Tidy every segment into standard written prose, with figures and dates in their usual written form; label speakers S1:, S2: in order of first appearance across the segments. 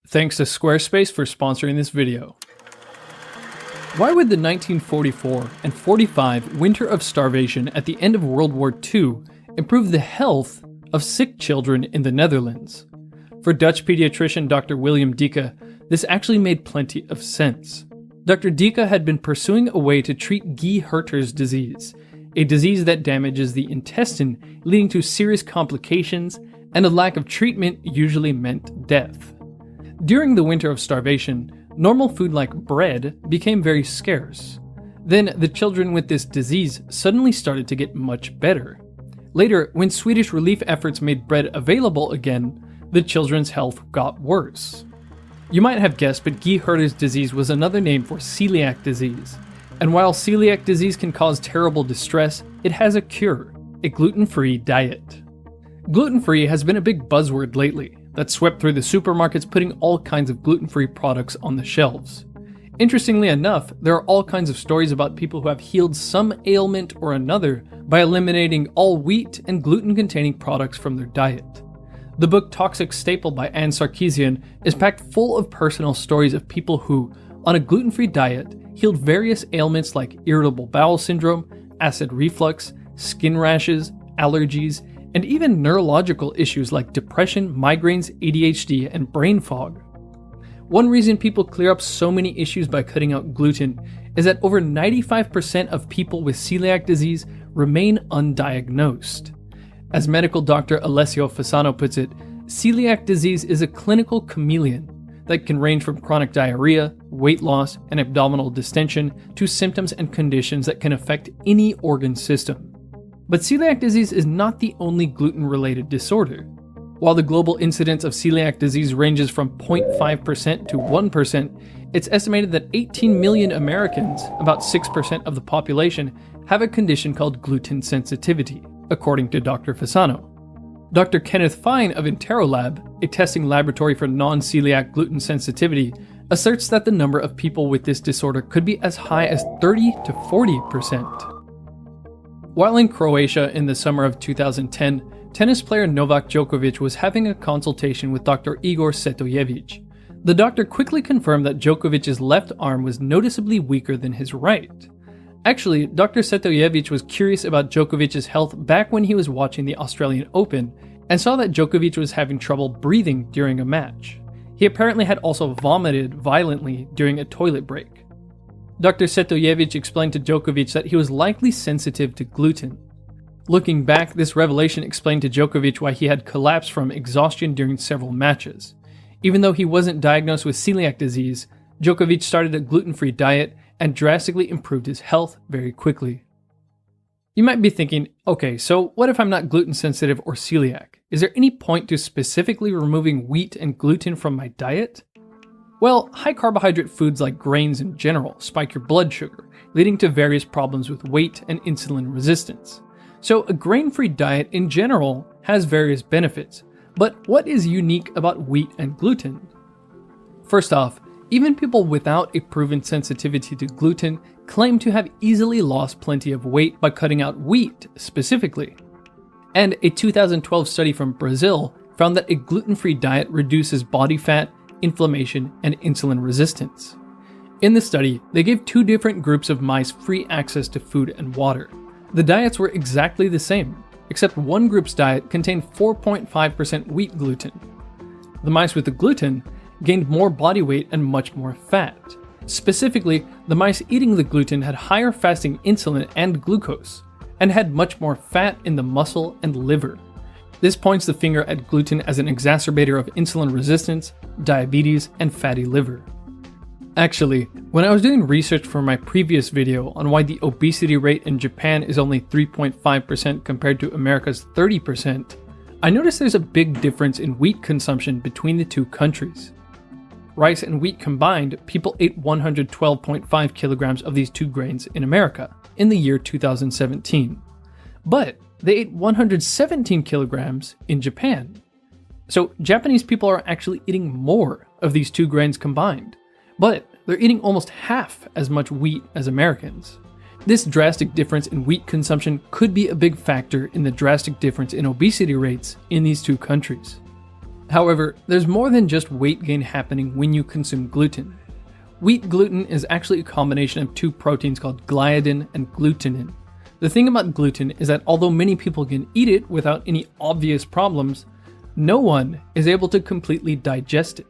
S1: Thanks to Squarespace for sponsoring this video. Why would the 1944 and 45 winter of starvation at the end of World War II improve the health of sick children in the Netherlands? For Dutch pediatrician Dr. William Dicke, this actually made plenty of sense. Dr. Dicke had been pursuing a way to treat Guy-Herter's disease, a disease that damages the intestine, leading to serious complications, and a lack of treatment usually meant death. During the winter of starvation, normal food like bread became very scarce. Then the children with this disease suddenly started to get much better. Later, when Swedish relief efforts made bread available again, the children's health got worse. You might have guessed, but Guy-Herter's disease was another name for celiac disease. And while celiac disease can cause terrible distress, it has a cure: a gluten-free diet. Gluten-free has been a big buzzword lately that swept through the supermarkets, putting all kinds of gluten-free products on the shelves. Interestingly enough, there are all kinds of stories about people who have healed some ailment or another by eliminating all wheat and gluten-containing products from their diet. The book Toxic Staple by Anne Sarkeesian is packed full of personal stories of people who, on a gluten-free diet, healed various ailments like irritable bowel syndrome, acid reflux, skin rashes, allergies, and even neurological issues like depression, migraines, ADHD, and brain fog. One reason people clear up so many issues by cutting out gluten is that over 95% of people with celiac disease remain undiagnosed. As medical doctor Alessio Fasano puts it, celiac disease is a clinical chameleon that can range from chronic diarrhea, weight loss, and abdominal distension to symptoms and conditions that can affect any organ system. But celiac disease is not the only gluten-related disorder. While the global incidence of celiac disease ranges from 0.5% to 1%, it's estimated that 18 million Americans, about 6% of the population, have a condition called gluten sensitivity, according to Dr. Fasano. Dr. Kenneth Fine of Interolab, a testing laboratory for non-celiac gluten sensitivity, asserts that the number of people with this disorder could be as high as 30 to 40%. While in Croatia in the summer of 2010, tennis player Novak Djokovic was having a consultation with Dr. Igor Setojevic. The doctor quickly confirmed that Djokovic's left arm was noticeably weaker than his right. Actually, Dr. Setojevic was curious about Djokovic's health back when he was watching the Australian Open and saw that Djokovic was having trouble breathing during a match. He apparently had also vomited violently during a toilet break. Dr. Setojevic explained to Djokovic that he was likely sensitive to gluten. Looking back, this revelation explained to Djokovic why he had collapsed from exhaustion during several matches. Even though he wasn't diagnosed with celiac disease, Djokovic started a gluten-free diet and drastically improved his health very quickly. You might be thinking, okay, so what if I'm not gluten sensitive or celiac? Is there any point to specifically removing wheat and gluten from my diet? Well, high carbohydrate foods like grains in general spike your blood sugar, leading to various problems with weight and insulin resistance. So a grain-free diet in general has various benefits, but what is unique about wheat and gluten? First off, even people without a proven sensitivity to gluten claim to have easily lost plenty of weight by cutting out wheat specifically. And a 2012 study from Brazil found that a gluten-free diet reduces body fat, inflammation, and insulin resistance. In the study, they gave two different groups of mice free access to food and water. The diets were exactly the same, except one group's diet contained 4.5% wheat gluten. The mice with the gluten gained more body weight and much more fat. Specifically, the mice eating the gluten had higher fasting insulin and glucose, and had much more fat in the muscle and liver. This points the finger at gluten as an exacerbator of insulin resistance, diabetes, and fatty liver. Actually, when I was doing research for my previous video on why the obesity rate in Japan is only 3.5% compared to America's 30%, I noticed there's a big difference in wheat consumption between the two countries. Rice and wheat combined, people ate 112.5 kilograms of these two grains in America in the year 2017. But they ate 117 kilograms in Japan. So Japanese people are actually eating more of these two grains combined, but they're eating almost half as much wheat as Americans. This drastic difference in wheat consumption could be a big factor in the drastic difference in obesity rates in these two countries. However, there's more than just weight gain happening when you consume gluten. Wheat gluten is actually a combination of two proteins called gliadin and glutenin. The thing about gluten is that although many people can eat it without any obvious problems, no one is able to completely digest it.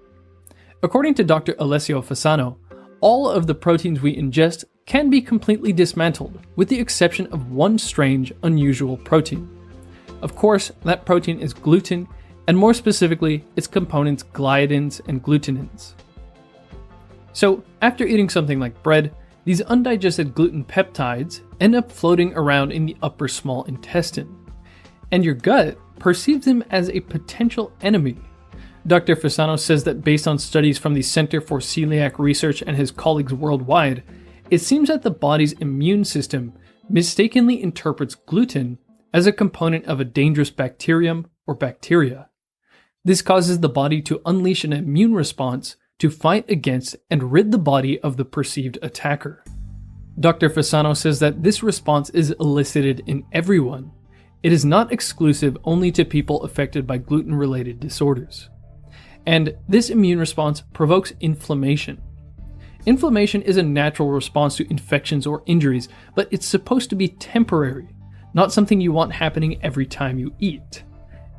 S1: According to Dr. Alessio Fasano, all of the proteins we ingest can be completely dismantled, with the exception of one strange, unusual protein. Of course, that protein is gluten, and more specifically, its components gliadins and glutenins. So, after eating something like bread, these undigested gluten peptides end up floating around in the upper small intestine, and your gut perceives them as a potential enemy. Dr. Fasano says that based on studies from the Center for Celiac Research and his colleagues worldwide, it seems that the body's immune system mistakenly interprets gluten as a component of a dangerous bacterium or bacteria. This causes the body to unleash an immune response to fight against and rid the body of the perceived attacker. Dr. Fasano says that this response is elicited in everyone. It is not exclusive only to people affected by gluten-related disorders. And this immune response provokes inflammation. Inflammation is a natural response to infections or injuries, but it's supposed to be temporary, not something you want happening every time you eat.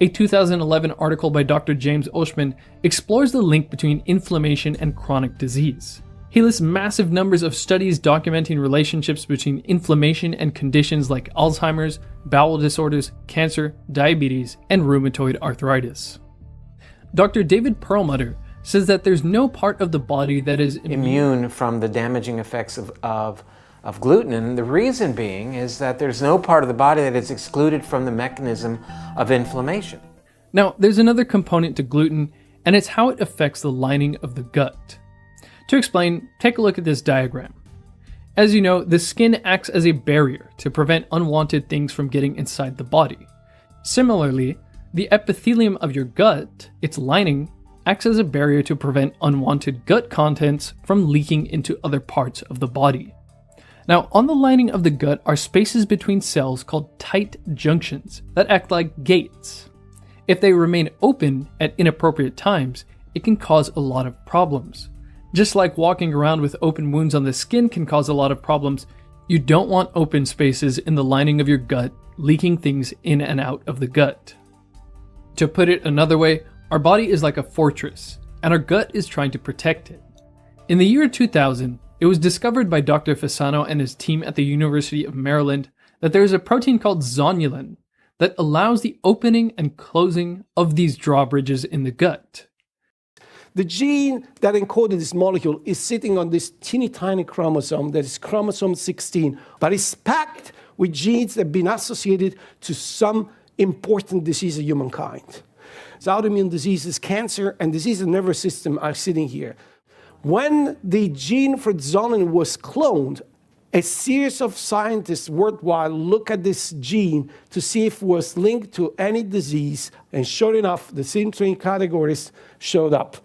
S1: A 2011 article by Dr. James Oshman explores the link between inflammation and chronic disease. He lists massive numbers of studies documenting relationships between inflammation and conditions like Alzheimer's, bowel disorders, cancer, diabetes, and rheumatoid arthritis. Dr. David Perlmutter says that there's no part of the body that is
S2: immune from the damaging effects of gluten, and the reason being is that there's no part of the body that is excluded from the mechanism of inflammation.
S1: Now, there's another component to gluten, and it's how it affects the lining of the gut. To explain, take a look at this diagram. As you know, the skin acts as a barrier to prevent unwanted things from getting inside the body. Similarly, the epithelium of your gut, its lining, acts as a barrier to prevent unwanted gut contents from leaking into other parts of the body. Now, on the lining of the gut are spaces between cells called tight junctions that act like gates. If they remain open at inappropriate times, it can cause a lot of problems. Just like walking around with open wounds on the skin can cause a lot of problems, you don't want open spaces in the lining of your gut leaking things in and out of the gut. To put it another way, our body is like a fortress, and our gut is trying to protect it. In the year 2000, it was discovered by Dr. Fasano and his team at the University of Maryland that there is a protein called zonulin that allows the opening and closing of these drawbridges in the gut.
S3: The gene that encoded this molecule is sitting on this teeny tiny chromosome that is chromosome 16, but it's packed with genes that have been associated to some important disease of humankind. So autoimmune diseases, cancer, and disease of the nervous system are sitting here. When the gene for zonulin was cloned, a series of scientists worldwide looked at this gene to see if it was linked to any disease, and sure enough, the same three categories showed up.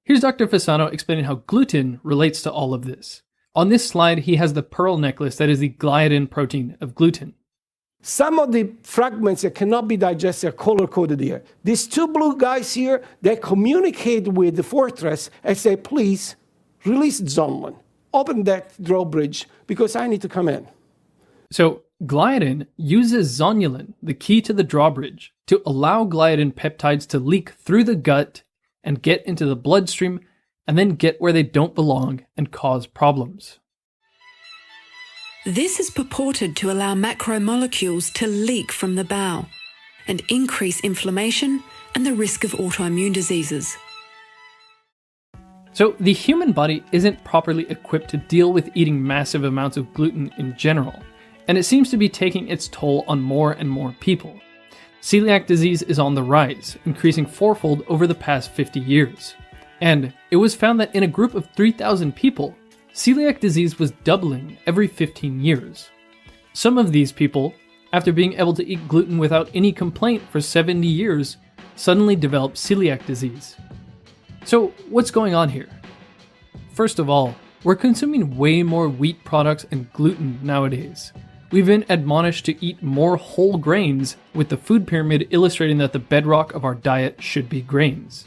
S1: Here's Dr. Fasano explaining how gluten relates to all of this. On this slide, he has the pearl necklace that is the gliadin protein of gluten.
S3: Some of the fragments that cannot be digested are color-coded here. These two blue guys here, they communicate with the fortress and say, please, release zonulin. Open that drawbridge because I need to come in.
S1: So, gliadin uses zonulin, the key to the drawbridge, to allow gliadin peptides to leak through the gut and get into the bloodstream and then get where they don't belong and cause problems.
S4: This is purported to allow macromolecules to leak from the bowel and increase inflammation and the risk of autoimmune diseases.
S1: So the human body isn't properly equipped to deal with eating massive amounts of gluten in general, and it seems to be taking its toll on more and more people. Celiac disease is on the rise, increasing fourfold over the past 50 years. And it was found that in a group of 3,000 people, celiac disease was doubling every 15 years. Some of these people, after being able to eat gluten without any complaint for 70 years, suddenly developed celiac disease. So what's going on here? First of all, we're consuming way more wheat products and gluten nowadays. we've been admonished to eat more whole grains, with the food pyramid illustrating that the bedrock of our diet should be grains.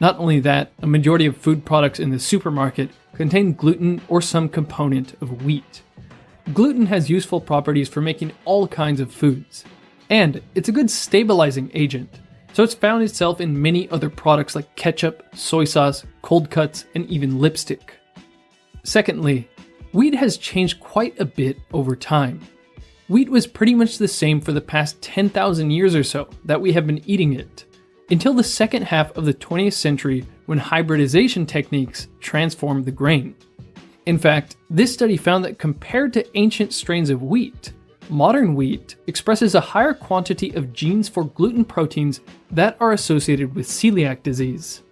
S1: Not only that, a majority of food products in the supermarket contain gluten or some component of wheat. Gluten has useful properties for making all kinds of foods, and it's a good stabilizing agent, so it's found itself in many other products like ketchup, soy sauce, cold cuts, and even lipstick. Secondly, wheat has changed quite a bit over time. Wheat was pretty much the same for the past 10,000 years or so that we have been eating it, until the second half of the 20th century when hybridization techniques transformed the grain. In fact, this study found that compared to ancient strains of wheat, modern wheat expresses a higher quantity of genes for gluten proteins that are associated with celiac disease.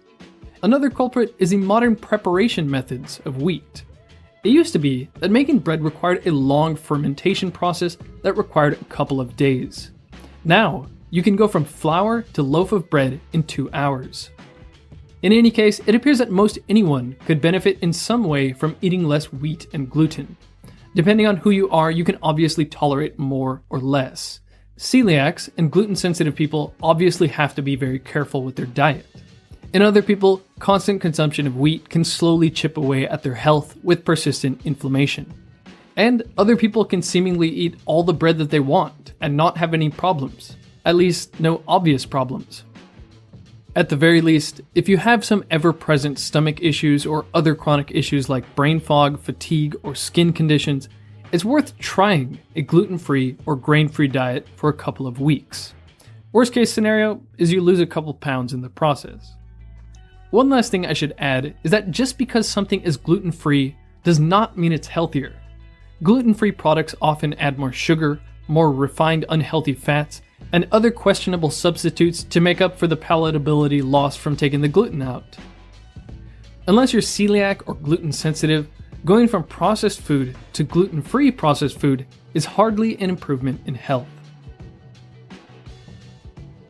S1: Another culprit is the modern preparation methods of wheat. It used to be that making bread required a long fermentation process that required a couple of days. Now, you can go from flour to loaf of bread in 2 hours. In any case, it appears that most anyone could benefit in some way from eating less wheat and gluten. Depending on who you are, you can obviously tolerate more or less. Celiacs and gluten-sensitive people obviously have to be very careful with their diet. In other people, constant consumption of wheat can slowly chip away at their health with persistent inflammation. And other people can seemingly eat all the bread that they want and not have any problems. At least, no obvious problems. At the very least, if you have some ever-present stomach issues or other chronic issues like brain fog, fatigue, or skin conditions, it's worth trying a gluten-free or grain-free diet for a couple of weeks. Worst case scenario is you lose a couple pounds in the process. One last thing I should add is that just because something is gluten-free does not mean it's healthier. Gluten-free products often add more sugar, more refined unhealthy fats, and other questionable substitutes to make up for the palatability lost from taking the gluten out. Unless you're celiac or gluten sensitive, going from processed food to gluten-free processed food is hardly an improvement in health.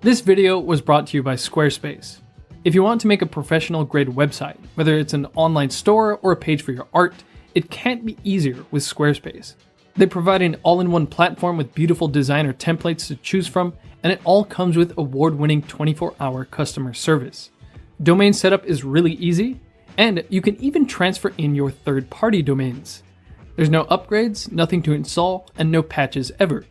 S1: This video was brought to you by Squarespace. If you want to make a professional grade website, whether it's an online store or a page for your art, it can't be easier with Squarespace. They provide an all-in-one platform with beautiful designer templates to choose from, and it all comes with award-winning 24-hour customer service. Domain setup is really easy, and you can even transfer in your third-party domains. There's no upgrades, nothing to install, and no patches ever.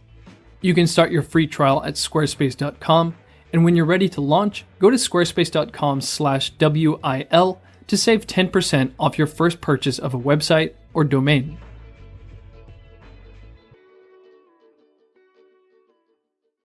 S1: You can start your free trial at squarespace.com, and when you're ready to launch, go to squarespace.com/WIL to save 10% off your first purchase of a website or domain.